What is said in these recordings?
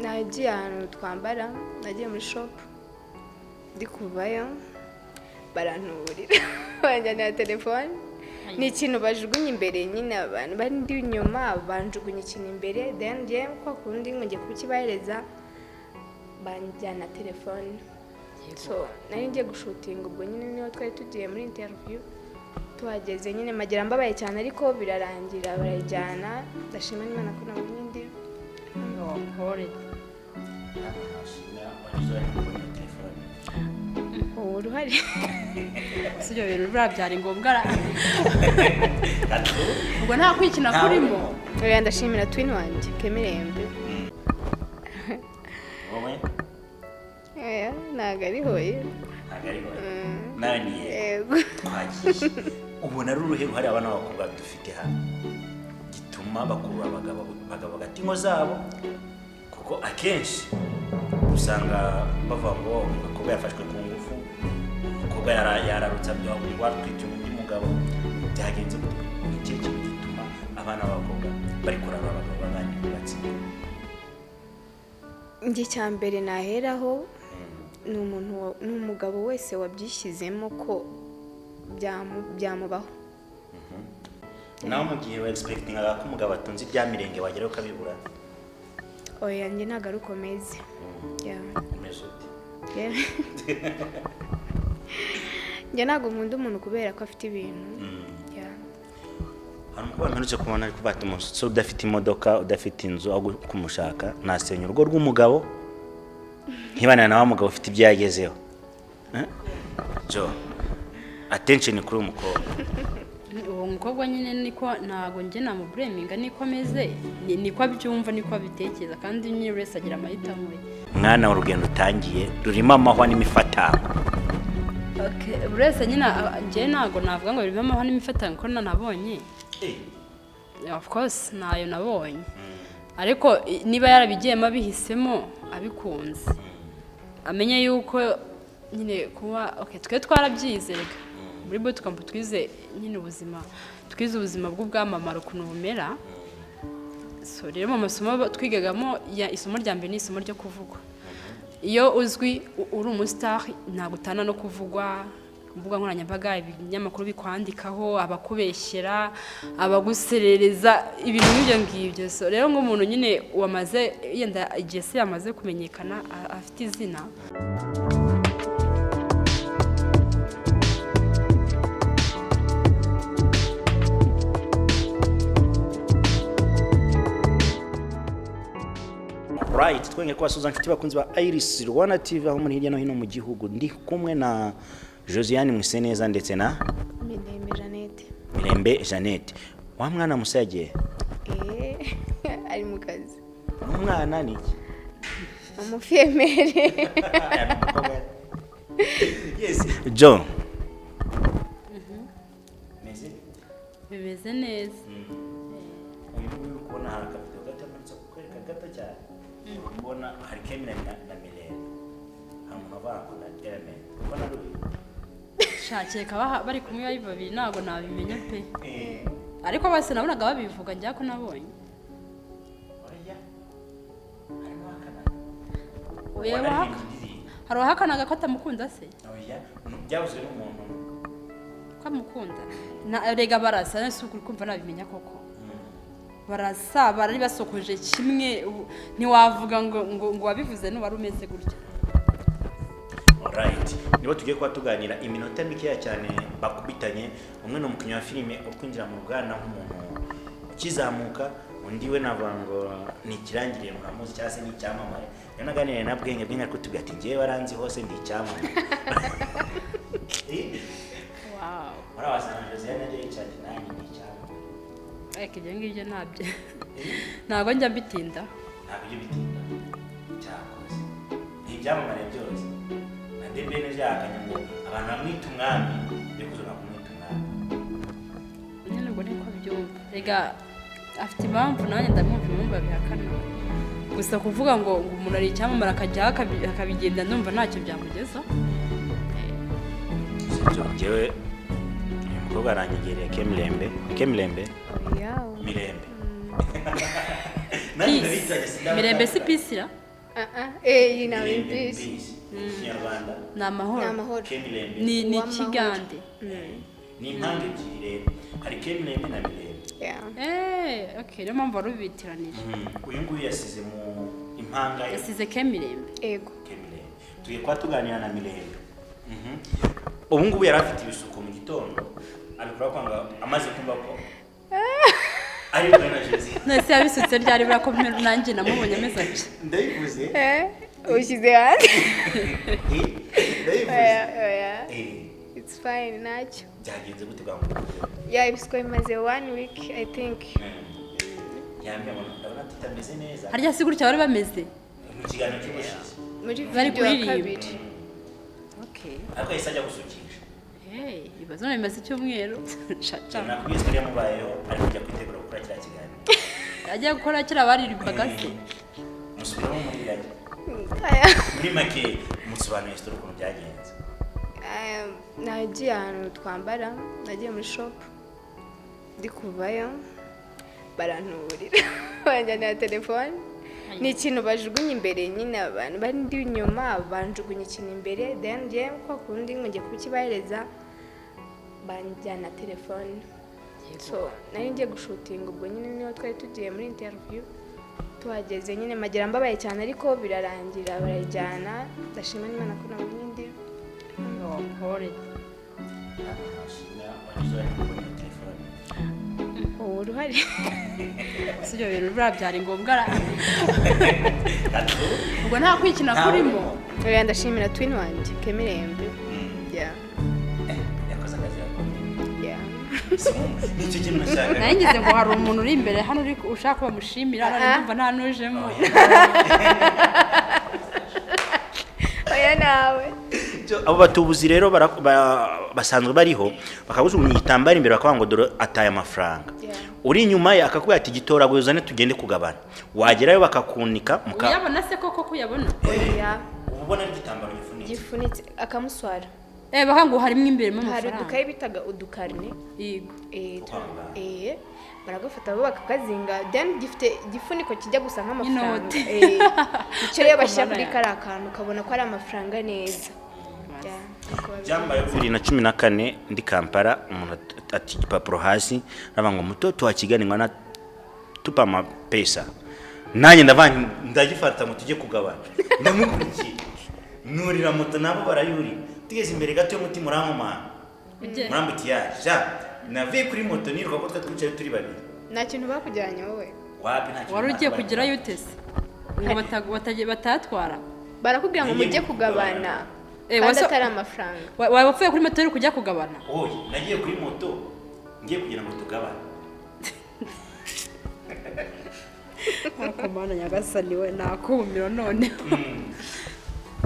nagiye ahantu twambara nagiye muri shop ndi kuvayo baranturira banjyanira telefone ni ikintu bajugunye imbere nyine abantu bari ndi inyuma banjugunye ikintu imbere then ngiye kwa kurundi ngiye kukibahereza banjyana telefone so nari ngiye gushutinga ubwo nyine niho twari tugiye muri interview tuhageze nyine magera mbabaye cyane ariko birarangira barajyana ndashima n'Imana ko nabonye ndi ngokore uruhari sibyo bintu birabyara ngombwa ubwo nta kwikina kurimo oya ndashimira twin wanjye KEMIREMBE wowe ntago ariho nani twagiye ubona ari uruhe ruhari abana b'abakobwa dufite hano gituma bakurura abagabo gatingo zabo kuko akenshi usanga bavuga ngo umukobwa yafashwe ku ngufu umukobwa yararutse abyo twita undi mugabo byagenze iki kintu gituma abana b'abakobwa bari kuraba abagabo babandi batsinda njye cyambere naheraho ni umugabo wese wabyishyizemo ko byamubaho naho mu gihe wa expectinga ko umugabo atunze ibya mirenge wagera ukabibura oya njye ntago ari ukomeze umeze ute njye ntago nkunda umuntu kubera ko afite ibintu hano umukobwa mperutse kubona ariko bata umusore udafite imodoka udafite inzu aho kumushaka nasenya urugo rw'umugabo ntibanane na wa mugabo ufite ibyo yagezeho jo attention kuri umukobwa uwo mukobwa nyine niko ntago njye namubureminga niko ameze niko abyumva niko abitekereza kandi nyine wese agira amahitamo ye mwana w'urugendo utangiye rurimo amahwa n'imifatango wese nyine njye ntago navuga ngo rurimo amahwa n'imifatango ko nanabonye of course nayo nabonye ariko niba yarabigiyemo abihisemo abikunze amenye yuko nyine kuba twe twarabyizereka muri bo tukampa twize nyine ubuzima twize ubuzima bw'ubwamamara ukuntu bumera so rero mu masomo twigagamo isomo rya mbere ni isomo ryo kuvugwa iyo uzwi uri umustar ntagutana no kuvugwa mbuga nkoranyambaga ibinyamakuru bikwandikaho abakubeshyera abaguserereza ibintu nk'ibyo ngibyo so rero nk'umuntu nyine wamaze yenda igihe se yamaze kumenyekana afite izina right twenge kwa Susan nshuti bakunzi ba Iris Rwanda TV aho muri hirya no hino mu gihugu ndi kumwe na Josiane Mwiseneza ndetse na Mirembe Jeannette wa mwana musagiye ari mu kazi umwana niki umufemere yes John bimeze neza uyu kubona harakavuga gatamanitse kukwereka gato cyane ubona hari KEMIREMBE na MIREMBE hamwe abantu na MIREMBE ubona rubi shakeka bari kumwe ari babiri ntago nabimenya pe ariko bose nabonaga babivuga njya ko nabonye hari uwahakanaga ko atamukunda se byavuzwe n'umuntu ko amukunda rega barasa nese ukuri kumva nabimenya koko barasa bari basokoje kimwe ntiwavuga ngo wabivuze n'uwari umeze gutya alright nibo tugiye kuba tuganira iminota mikeya cyane bakubitanye umwe no mukinnyi wa filime ukwinjira mu Rwanda nk'umuntu ukizamuka undi we navango ni kirangiriye muramuzi cyase ni cyamamare yanaganire na bwenge ariko tugati ngiye baranzi hose ndi cyamamare wow barabasana Josiane rero cyane nanjye ndi cyamamare ibyo ngibyo ntabyo ntabwo njya mbitinda ntabyo bitinda cyakoze ni ibyamamare byose na debene byakanye ngo abantu bamwita umwami byo kuzana kumwita umwami nyine ngo niko byumva rega afite impamvu nanjye ndamwumva impamvu babihakana gusa kuvuga ngo umuntu ari icyamamare akajyaho akabigenda ndumva ntacyo byamugezaho njyewe umukobwa aranyegereye KEMIREMBE MIREMBE MIREMBE si pisira iyi nawe imvise Ikinyarwanda ni amahoro KEMIREMBE ni ikigande ni impande ebyiri rero hari KEMIREMBE na MIREMBE. Okay, niyo mpamvu wari ubitiranije. Uyu nguyu yasize mu impanga ye, yasize KEMIREMBE. Yego. KEMIREMBE. Tugiye kwa tuganira na MIREMBE. Ubu ngubu yari afite ibisuko mu gitondo abikora kwanga amaze kumva ko ari bwo na Josiane. Nese yabisutse ryari birakomera nanjye namubonye ameze ati. Ndayivuze. Ushyize hanze. Ndayivuze. It's fine ntacyo. Byagenze gute bwa ngo? Ibisuko bimaze 1 week I think. Yambye ndabona tutameze neza. Harya si gutya bari bameze? Mu kiganiro cy'ubushize. Muri bari video ya kuririmba. kabiri. Okay. Ariko yahise ajya gusukisha. Ibazo bimaze icyumweru. Shacha. Nakubwiye ko yamubayeho ari kujya kwitegura gukora kiriya kiganiro. Ajya gukora kira baririmbaga se. Musubiramo muri rage. Muri make musobanuye story ukuntu byagenze. Nagiye ahantu twambara, nagiye muri shop ndi kuvayo baranturira banjyanira telefone. Ni ikintu bajugunye imbere nyine abantu bandi inyuma banjugunye ikintu imbere then je kwa kurundi ngiye kukibahereza banjyana telefone. So nari ngiye gushutinga ubwo nyine niho twari tugiye muri interview tuhageze nyine magira mbabaye cyane ariko birarangira barajyana ndashima n'Imana ko nabonye ndi Ngokore. uruhari Sibyo bintu birabyara ngombwa. Ubwo nta kwikina kurimo. oya ndashimira twin wanjye KEMIREMBE. Yakoze akazi gakomeye. Nicyo kintu nashaka. Nangize ngo hari umuntu uri imbere hano uri ushaka ko bamushimira ariko nta nujemo. oya nawe Abo batubuzi rero basanzwe bariho bakagujugunya igitambaro imbere bakavuga ngo dore ataye amafaranga. Uri inyuma ye akakubwira ati gitoraguye uzane tugende kugabana. Wagerayo bakakunika Uyabona se koko kuyabona? oya ubona igitambaro gifunitse akamuswara. Baka ngo harimo imbere mu Hari mafaranga. udukayi bitaga udukarne. Yego. Baragafata bo bakakazinga then gifite igifuniko kijya gusa nk'amafaranga. Inote. Icyo rero bashyira kuri kariya kantu ukabona ko ari amafaranga neza. Jambo ya 2014 ndi Kampala umuntu ati igipapuro hasi aravuga ngo mtoto wa Kigali ngwana tupa mapesa. Nanjye ndavanye ndagifata ngo tujye kugabana. Ndamukurikiye. Nurira moto nabo barayuri. Tigeze imbere gato y'umutima uramuma. Murambuti ja navuye kuri moto niruka ko twicaye turi babiri. Nta kintu bakujyanye wowe. Wapi nta kintu. Wari ugiye kugira yutese. Ngo batatwara. Barakubwira ngo mujye kugabana. Kandi atari amafaranga. Wapfuye kuri moto uri kujya kugabana? Nagiye kuri moto ngiye kugira ngo tugabane. Akomana nyagasani we nakumiro none.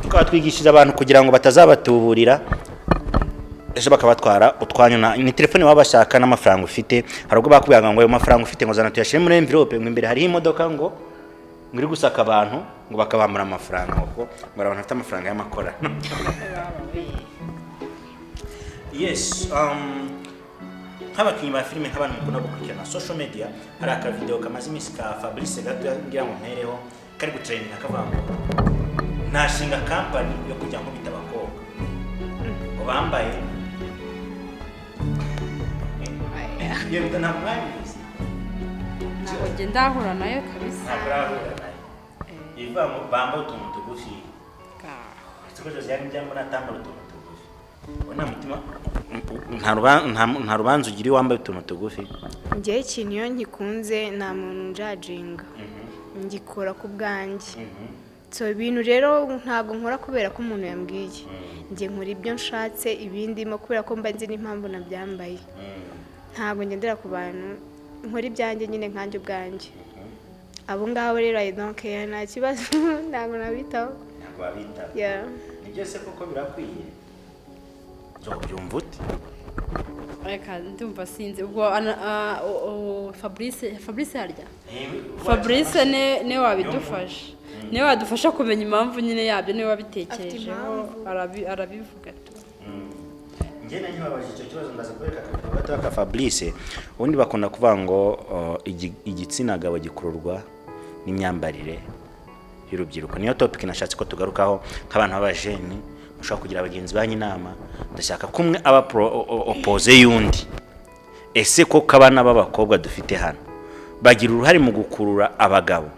Tukaba twigishije abantu kugira ngo batazabatuburira ejo bakabatwara utwanya ni telefone waba bashaka n'amafaranga ufite. Hari ubwo bakubwira ngo ayo mafaranga ufite ngo zana tuyashire muri envelope ngo imbere hari imodoka ngo ngiri gusaka abantu ngo bakabamura amafaranga ngo abantu bafite amafaranga y'amakora. Yes, nk'abakinnyi ba filime nk'abantu mukunda gukurikirana social media hari aka video kamaze iminsi ka Fabrice gato ngira ngo ntereho kari gutraining akavuga ngo nashinga company yo kujya nkubita abakobwa ngo bambaye iyo bita nta mwabizi Ntabwo ngenda ahura nayo kabisa. ntabwo arahura nayo ivuga ngo bambaye utuntu tugufi siko Josiane njyamo natambara utuntu tugufi ubona mutima nta rubanza ugira wambaye utuntu tugufi. Njye ikintu iyo ngikunze nta muntu njajinga ngikora ku bwanjye. So ibintu rero ntago nkora kubera ko umuntu yambwiye. Njye nkora ibyo nshatse ibindi mo kubera ko mba nzi n'impamvu nabyambaye. Ntago ngendera ku bantu nkora ibyanjye nyine nkanje ubwanjye. Abo ngabo rero I don't care nta kibazo ntago nabitaho. Ntabwo babitaho. Ni byose koko birakwiye. Byumva ute? Reka ndumva sinzi ubwo Fabrice harya. Fabrice ne wabidufasha. Niwe wadufasha kumenya impamvu nyine yabyo niwe wabitekerejeho arabivuga tu. Njye nanjye babajije icyo kibazo ndaza kwereka gato ka Fabrice ubundi bakunda kuvuga ngo igitsina gabo gikururwa n'imyambarire y'urubyiruko. Niyo topic nashatse ko tugarukaho nk'abantu b'abajeni mushaka kugira abagenzi banyu inama, ndashaka kumwe aba opposé y'undi. Ese ko kabana b'abakobwa dufite hano bagira uruhare mu gukurura abagabo?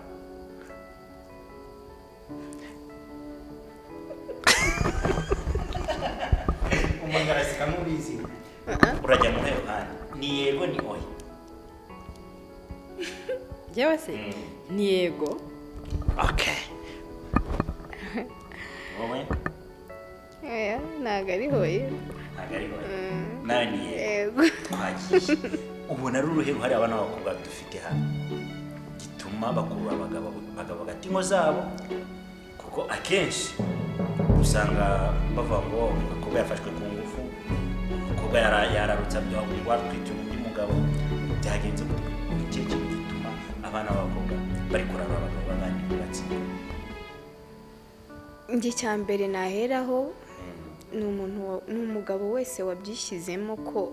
Umangara sikamubizi. Urajya mu ruhande. Ni yego ni oya? Jewe se ni yego. Okay. Wowe? Ntabwo ari hoye. Ntabwo ari hoye. Nawe ni yego. Twagiye. Ubona ruruhego hari abana b'abakobwa dufite hano gituma bakurura abagabo bagati ingo zabo, kuko akenshi usanga bavuga ngo umukobwa yafashwe ku ngufu, umukobwa yararutse ngo atwite undi mugabo. Byagenze gute gituma abana b'abakobwa bari kuraba abagabo babandi batsinda? Njye cyambere naheraho ni umugabo wese wabyishyizemo ko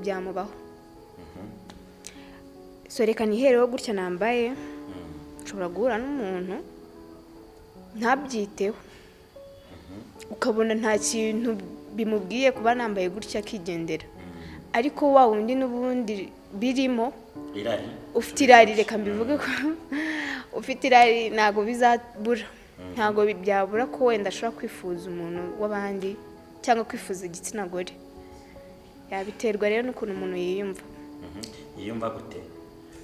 byamubaho. So reka nihereho gutya nambaye, nshobora guhura n'umuntu ntabyiteho, ukabona nta kintu bimubwiye kuba nambaye gutya akigendera, ariko wa wundi n'ubundi birimo ufite irari, reka mbivuge ko ufite irari ntabwo bizabura, ntabwo byabura ko wenda ashobora kwifuza umuntu w'abandi cyangwa kwifuza igitsina gore. Yabiterwa rero n'ukuntu umuntu yiyumva. Yiyumva gute?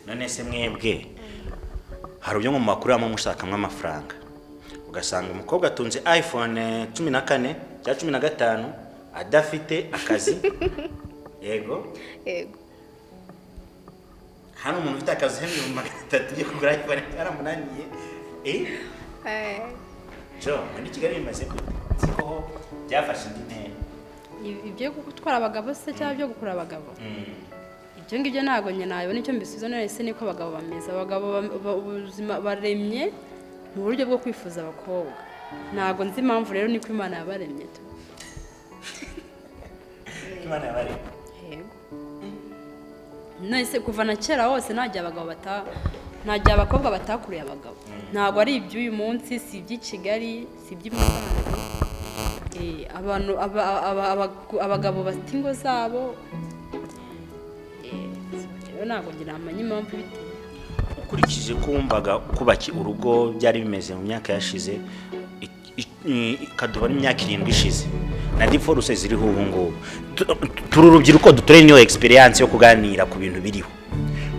None se mwebwe hari ubyo mu makuru amwe mushakamo amafaranga, ugasanga umukobwa atunze iPhone 14 cyangwa 15 adafite akazi? Yego hano umuntu ufite akazi hejuru mu 300 yo kugura iPhone yaramunaniye. Jo, muri Kigali bimaze gute? Siko byafashe indi ntera. Ibyo gutwara abagabo se cyangwa byo gukura abagabo? Ibyo ngibyo ntabwo nyine nabona icyo mbisubiza. None se niko abagabo bameze? Abagabo ubuzima baremye mu buryo bwo kwifuza abakobwa. Ntabwo nzi impamvu rero niko Imana yabaremye tu. Imana yabaremye. Yego. None se kuva na kera hose ntajya abakobwa batakuruye abagabo. Ntabwo ari iby'uyu munsi, si iby'i Kigali, si iby'i Musanze. Abantu abagabo bafite ingo zabo, rero ntabwo ngira amanya impamvu biteye. Ukurikije kumvaga kubaki urugo byari bimeze mu myaka yashize, kaduba n'imyaka 7 ishize, na divorce ziriho ubu ngubu, turi urubyiruko dutore niyo experience yo kuganira ku bintu biriho,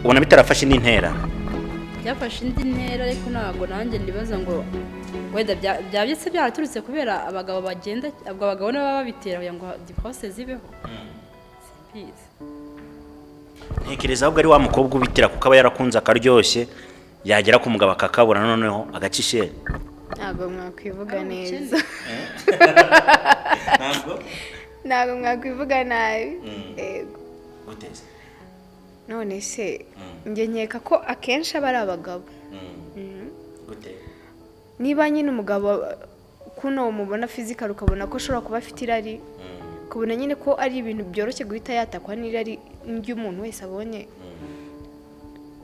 ubona bitarafashe n'intera? Byafashe indi ntera, ariko ntabwo nanjye ndibaza ngo wenda byabyise byaraturutse kubera abagabo bagenda, abagabo nabo babitera kugira ngo divorce zibeho. Simbizi. Ntekereza ahubwo ari wa mukobwa ubitira kuko aba yarakunze akaryoshye, yagera ku mugabo akakabura noneho agacishe. Ntabwo mwakwivuga neza. Ntabwo mwakwivuga nabi. Yego. Guteze. None se njye nkeka ko akenshi aba ari abagabo. Gute? Niba nyine umugabo kuno umubona physical ukabona ko ashobora kuba afite irari, ukabona nyine ko ari ibintu byoroshye guhita yatakwa n'irari ry'umuntu wese abonye.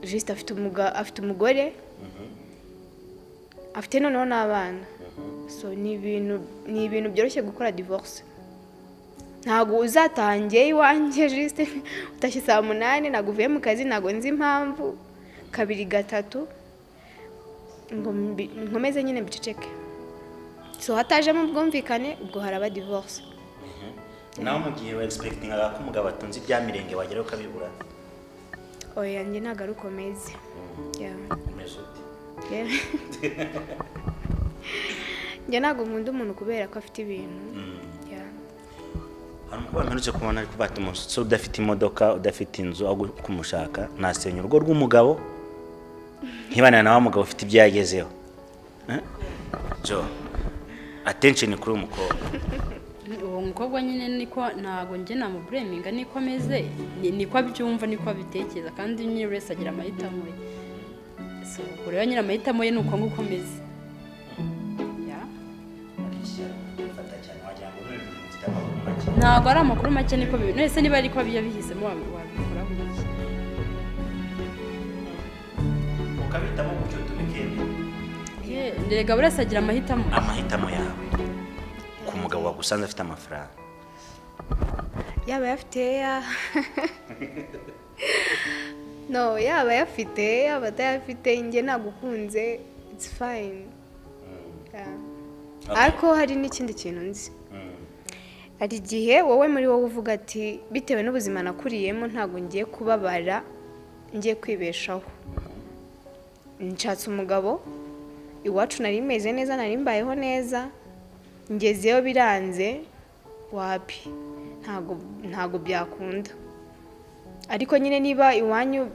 Just afite umugore, afite noneho n'abana. So ni ibintu byoroshye gukora divorce. Ntabwo uzatangeye iwanjye just utashye saa 8 naguvuye mu kazi, ntabwo nzi impamvu 2-3 ngo nkomeze nyine mbiceceke. So hataje mu bwumvikane ubwo haraba divorce. Naho mu gihe we expecting ko umugabo atunze ibya mirenge wagera ukabibura? Oya, njye ntabwo ari ukomeze. Njye ntabwo nkunda umuntu kubera ko afite ibintu. Hano kuba mperutse kubona ari kubata umusutsi udafite imodoka, udafite inzu, aho kumushaka nasenya urugo rw'umugabo nkibana na wa mugabo ufite ibyo yagezeho. Jo, attention kuri umukobwa. Uwo mukobwa nyine niko ntago njye namubureminga, niko ameze, niko abyumva, niko abitekereza, kandi nyine wese agira amahitamo ye. So rero nyine amahitamo ye nuko nguko ameze. Ntabwo ari amakuru make, niko nese niba ariko biyabihisemo wabikora iki? Ukabitamo mucyo tubikende. ndega buri wese agira amahitamo yawe ku mugabo wagusanze afite amafaranga yaba yafite no yaba yafite yaba atayafite njye nagukunze it's fine. Ariko hari n'ikindi kintu nzi, hari igihe wowe muri wowe uvuga ati bitewe n'ubuzima nakuriyemo ntabwo ngiye kubabara, ngiye kwibeshaho, nshatse umugabo iwacu nari meze neza, nari mbayeho neza, ngezeyo biranze, wapi ntago byakunda. Ariko nyine niba iwanyu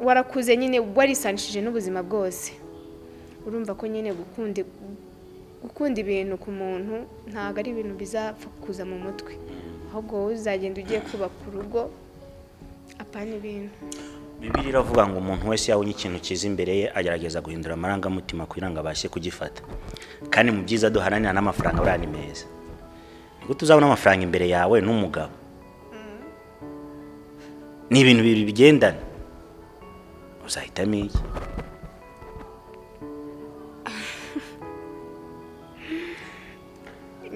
warakuze nyine warisanishije n'ubuzima bwose, urumva ko nyine gukunda ibintu ku muntu ntago ari ibintu bizapfa kuza mu mutwe, ahubwo wowe uzagenda ugiye kubaka urugo apana ibintu. Bibiliya iravuga ngo umuntu wese yabonye ikintu cyiza imbere ye agerageza guhindura amarangamutima kugira ngo abashe kugifata, kandi mu byiza duharanira n'amafaranga buriya ni meza. Niko tuzabona amafaranga imbere yawe n'umugabo, ni ibintu bibiri bigendana, uzahitamo iki?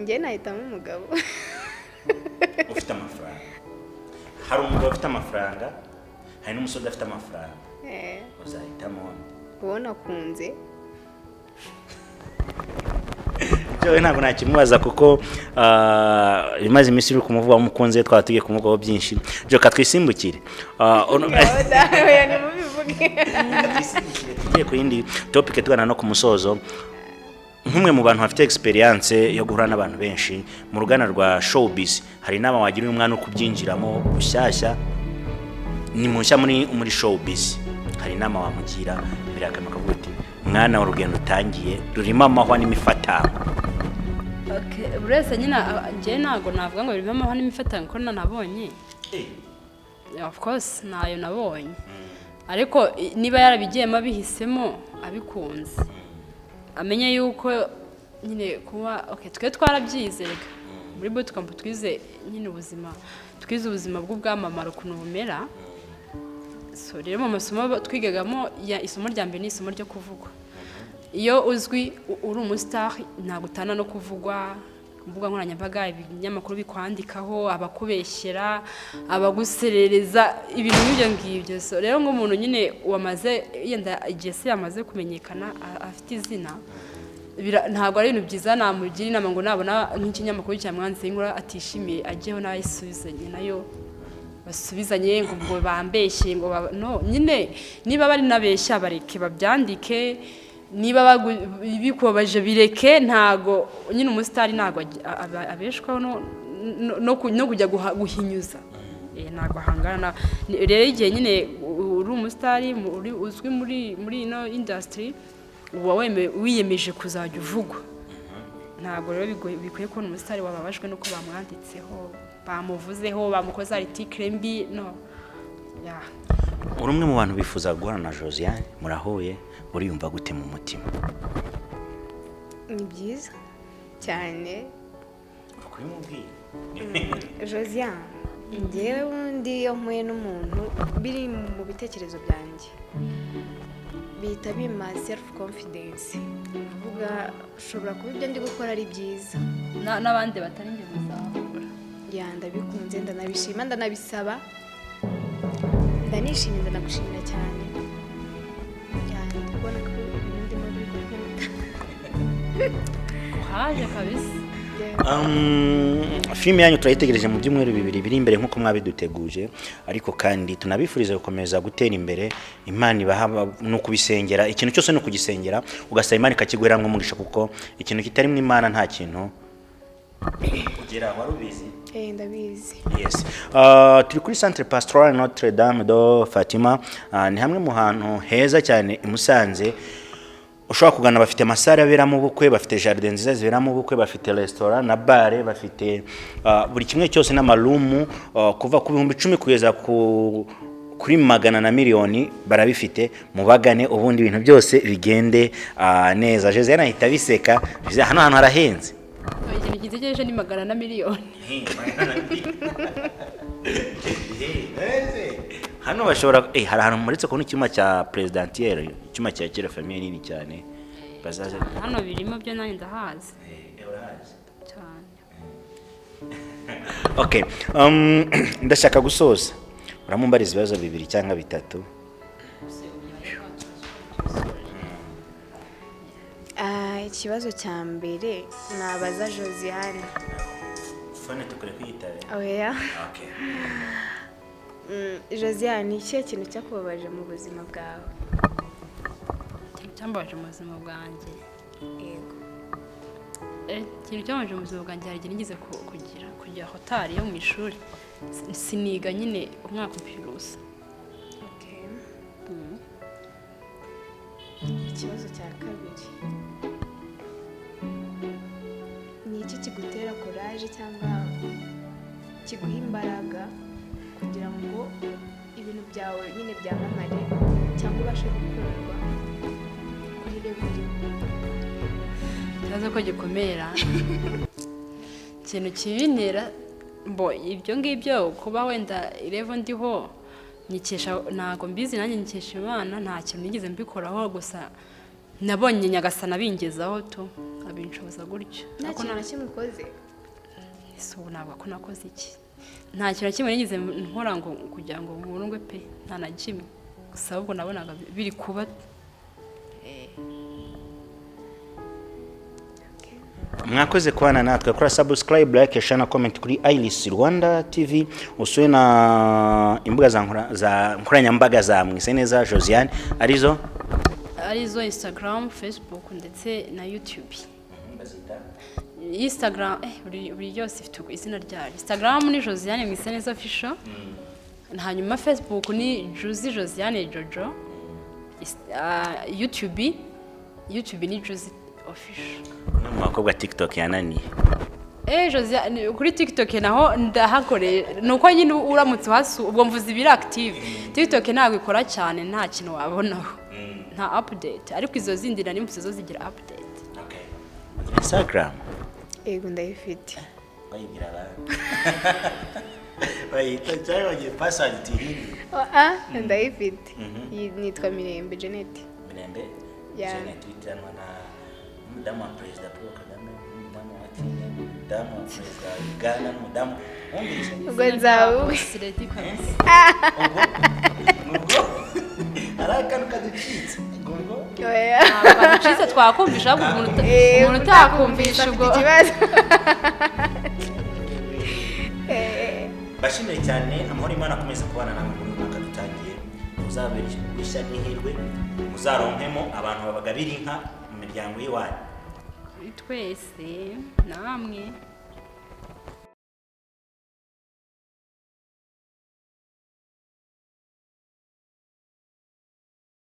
Njye nahitamo umugabo ufite amafaranga. Hari umugabo ufite amafaranga, hari n'umusore udafite amafaranga, uzahitamo uwo nakunze. Jowe ntabwo nakimubaza kuko bimaze iminsi uri kumuvuga umukunze, twaba tugiye kumuvugaho byinshi. Joka twisimbukire tugiye ku yindi topic tugana no ku musozo. Nk'umwe mu bantu bafite experience yo guhura n'abantu benshi mu rugana rwa showbiz, hari inama wagira umwana uko kubyinjiramo bushyashya, ni mushya muri showbiz, hari inama wamugira mbere y'akantu kavuga ati mwana urugendo utangiye rurimo amahwa n'imifatango? buri wese nyine njye ntabwo navuga ngo birimo amahwa n'imifatango ko nabonye, of course nayo nabonye, ariko niba yarabigiyemo abihisemo abikunze, amenye yuko nyine kuba twe twarabyizega muri bootcamp, twize nyine ubuzima bw'ubwamamare ukuntu bumera. So rero mu masomo twigagamo isomo rya mbere ni isomo ryo kuvugwa. Iyo uzwi uri umustar ntabwo utana no kuvugwa, mbuga nkoranyambaga, ibinyamakuru bikwandikaho, abakubeshyera, abaguserereza, ibintu nk'ibyo ngibyo. So rero nk'umuntu nyine wamaze yenda igihe se yamaze kumenyekana, afite izina, ntabwo ari ibintu byiza namugira inama ngo nabona nk'ikinyamakuru cyamwanditse inkuru atishimiye ajyeho n'ayisubizanye nayo basubizanye ngo bambeshye ngo no, nyine niba bari nabeshya bareke babyandike, niba bikubabaje bireke. Ntago nyine umusitari ntago abeshwaho no kujya guhinyuza, ntago ahangana. Rero igihe nyine uri umusitari uzwi muri ino industry, uba wiyemeje kuzajya uvugwa. Ntago rero bikwiye kubona umusitari wababajwe nuko bamwanditseho, bamuvuzeho, bamukoze article mbi. No, uri umwe mu bantu bifuza guhana na Josiane, murahuye, uriyumva gute mu mutima? Ni byiza cyane kuri mubwira Josiane, njyewe undi iyo mpuye n'umuntu biri mu bitekerezo byanjye bihita bima self confidence, uvuga ushobora kuba ibyo ndi gukora ari byiza, n'abandi batari njye muzahura. Ndabikunze, ndanabishima, ndanabisaba, ndanishimye, ndanagushimira cyane. Ndabona ko ibintu ndimo bikunda uhaje kabisa. Filime yanyu turayitegereje mu byumweru bibiri biri imbere nk'uko mwabiduteguje, ariko kandi tunabifuriza gukomeza gutera imbere. Imana ibaha no kubisengera, ikintu cyose no kugisengera, ugasaba Imana ikakiguheramwe umugisha, kuko ikintu kitari mu Imana nta kintu kugera. Warubizi? Ndabizi. Yes. Turi kuri Centre Pastoral Notre Dame de Fatima, ni hamwe mu hantu heza cyane i Musanze ushobora kugana. Bafite amasare aberamo ubukwe, bafite jardin nziza ziberamo ubukwe, bafite restaurant na bare, bafite buri kimwe cyose n'amarumu, kuva ku 10,000 kugeza kuri 100 na miliyoni barabifite. Mubagane ubundi ibintu byose bigende neza. Josiane ahita biseka, hano hantu harahenze. Ikintu kizegeje ni 100 na miliyoni. Hano bashobora hari ahantu muretse kubona icyuma cya presidentiel, icyuma cya kera famille nini cyane. bazaze hano birimo byo nanjye ndahazi urahazi cyane. Okay, ndashaka gusoza uramumbariza ibibazo 2 cyangwa 3. Ikibazo cya mbere nabaza Josiane. Fone tukore kwitaba. Oya. Okay. Josiane, iki kintu cyakubabaje mu buzima bwawe? Cyambaje mu buzima bwanjye. Yego. Ikintu cyambaje mu buzima bwanjye hari igihe nigeze kujya hoteli yo mu ishuri. Siniga nyine umwaka upirusa. Okay. Ikibazo cya kabiri. Ni iki kigutera courage cyangwa kiguha imbaraga kugira ngo ibintu byawe nyine byamamare cyangwa ubashe gukundwa kuri level? Cyaza ko gikomera. Ikintu kibintera ibyo ngibyo kuba wenda level ndiho nyikesha ntago mbizi nanjye nyikesha Imana, nta kintu nigeze mbikoraho, gusa nabonye Nyagasana bingezaho to abinshoboza gutyo. Nta kintu na kimwe ukoze? Ese ubu ntabwo ko nakoze iki? Nta kintu na kimwe nigeze nkora ngo kugira ngo nkundwe pe, nta na kimwe. Gusa ahubwo nabonaga biri kuba. Mwakoze kubana natwe, kora subscribe, like, share na comment kuri Iris Rwanda TV. Uswe na imbuga za nkoranyambaga za mwise neza Josiane arizo Instagram, Facebook ndetse na YouTube. Instagram buri yose ifite izina ryayo. Instagram ni Josiane mwise neza official. Hanyuma Facebook ni Josiane Jojo. YouTube ni Josi official. Mwakobwa TikTok yananiye. Josiane kuri TikTok naho ndahakore nuko nyine uramutse hasu ubwo mvuze ibiri active. TikTok ntabwo ikora cyane, nta kintu wabonaho. Nta update, ariko izo zindi na nimvuze zo zigira update. Okay. Instagram Yego ndayifite. bayigira abantu. Bayita cyangwa password tihini. Ndayifite. Nitwa Mirembe Janet. Mirembe? Yeah. Janet witanwa na mudamu wa President Paul Kagame, mudamu wa Kenya, mudamu wa President Ghana, mudamu wumvise Ubwo nzawe. Sireti kwasi. ubwo arakanu kaducitse ubwo Oya. Kaducitse twakumvisha umuntu utakumvisha ubwo ikibazo. bashimiye cyane, amahoro Imana akomeza kubana namwe muri mwaka dutangiye. Muzabere ishya n'ihirwe, muzaronkemo abantu babagabira inka mu miryango y'iwanyu. twese namwe.